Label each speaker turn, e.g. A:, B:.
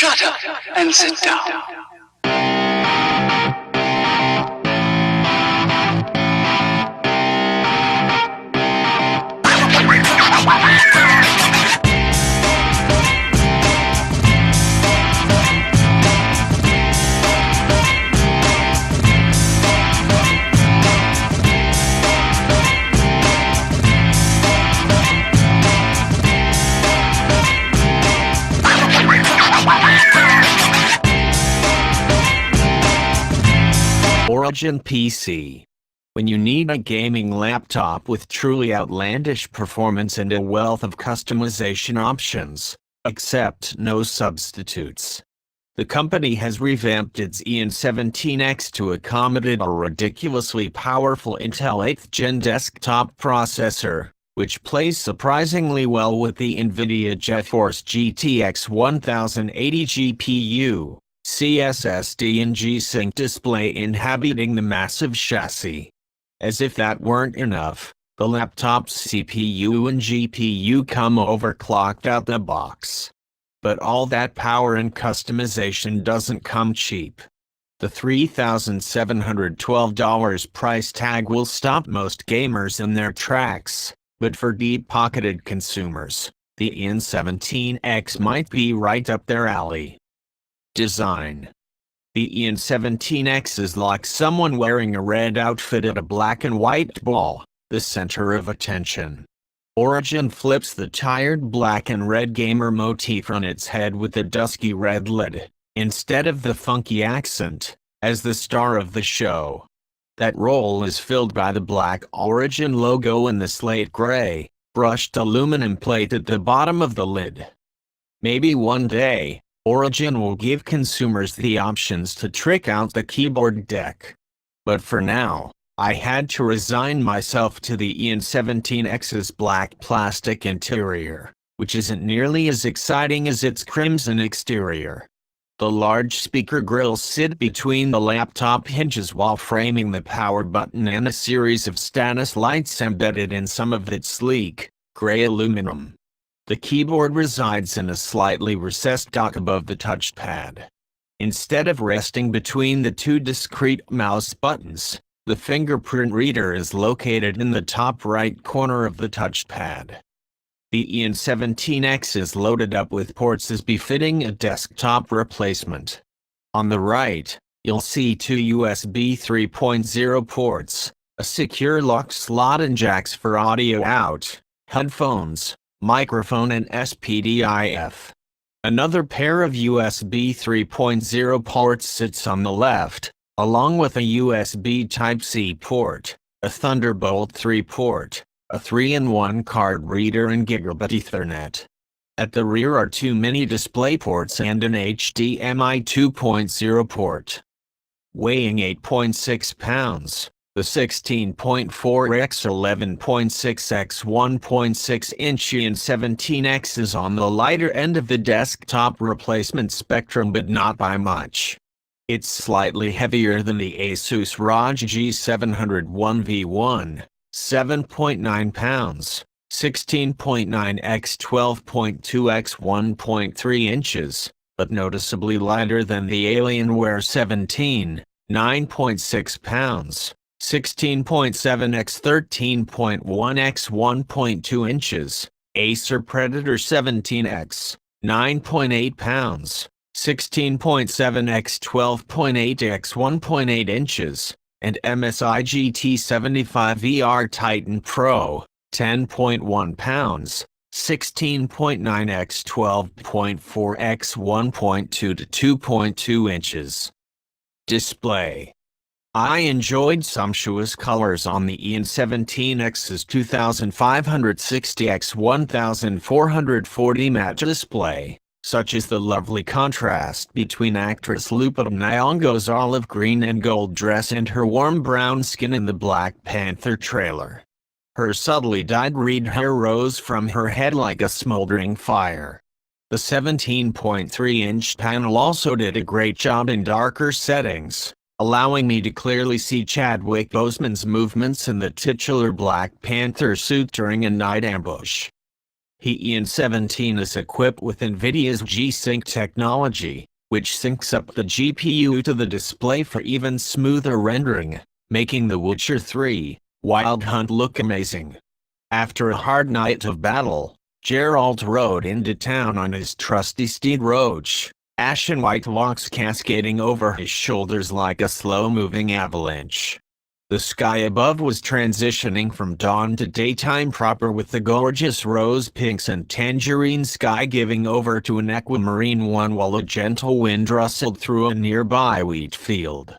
A: Shut up and sit down.
B: Origin PC. When you need a gaming laptop with truly outlandish performance and a wealth of customization options, except no substitutes. The company has revamped its Eon17X to accommodate a ridiculously powerful Intel 8th Gen desktop processor, which plays surprisingly well with the Nvidia GeForce GTX 1080 GPU. SSD and G-Sync display inhabiting the massive chassis. As if that weren't enough, the laptop's CPU and GPU come overclocked out the box. But all that power and customization doesn't come cheap. The $3,712 price tag will stop most gamers in their tracks, but for deep-pocketed consumers, the Eon17X might be right up their alley. Design. The Eon17X is like someone wearing a red outfit at a black and white ball, the center of attention. Origin flips the tired black and red gamer motif on its head with a dusky red lid, instead of the funky accent, as the star of the show. That role is filled by the black Origin logo and the slate gray, brushed aluminum plate at the bottom of the lid. Maybe one day, Origin will give consumers the options to trick out the keyboard deck. But for now, I had to resign myself to the Eon17X's black plastic interior, which isn't nearly as exciting as its crimson exterior. The large speaker grills sit between the laptop hinges while framing the power button and a series of status lights embedded in some of its sleek, gray aluminum. The keyboard resides in a slightly recessed dock above the touchpad. Instead of resting between the two discrete mouse buttons, the fingerprint reader is located in the top right corner of the touchpad. The Eon17X is loaded up with ports as befitting a desktop replacement. On the right, you'll see two USB 3.0 ports, a secure lock slot and jacks for audio out, headphones, microphone and SPDIF. Another pair of USB 3.0 ports sits on the left, along with a USB Type-C port, a Thunderbolt 3 port, a 3-in-1 card reader and Gigabit Ethernet. At the rear are two mini display ports and an HDMI 2.0 port. Weighing 8.6 pounds, the 16.4x 11.6x 1.6 inch Eon17X is on the lighter end of the desktop replacement spectrum, but not by much. It's slightly heavier than the Asus ROG G700 1v1, 7.9 pounds, 16.9x 12.2x 1.3 inches, but noticeably lighter than the Alienware 17, 9.6 pounds, 16.7x 13.1x 1.2 inches, Acer Predator 17X, 9.8 pounds, 16.7x 12.8x 1.8 inches, and MSI GT75 VR Titan Pro, 10.1 pounds, 16.9x 12.4x 1.2 to 2.2 inches. Display. I enjoyed sumptuous colors on the Eon17X's 2560x 1440 matte display, such as the lovely contrast between actress Lupita Nyong'o's olive green and gold dress and her warm brown skin in the Black Panther trailer. Her subtly dyed reed hair rose from her head like a smoldering fire. The 17.3-inch panel also did a great job in darker settings, allowing me to clearly see Chadwick Boseman's movements in the titular Black Panther suit during a night ambush. Eon17 is equipped with Nvidia's G-Sync technology, which syncs up the GPU to the display for even smoother rendering, making The Witcher 3: Wild Hunt look amazing. After a hard night of battle, Geralt rode into town on his trusty steed Roach, ashen white locks cascading over his shoulders like a slow-moving avalanche. The sky above was transitioning from dawn to daytime proper, with the gorgeous rose pinks and tangerine sky giving over to an aquamarine one while a gentle wind rustled through a nearby wheat field.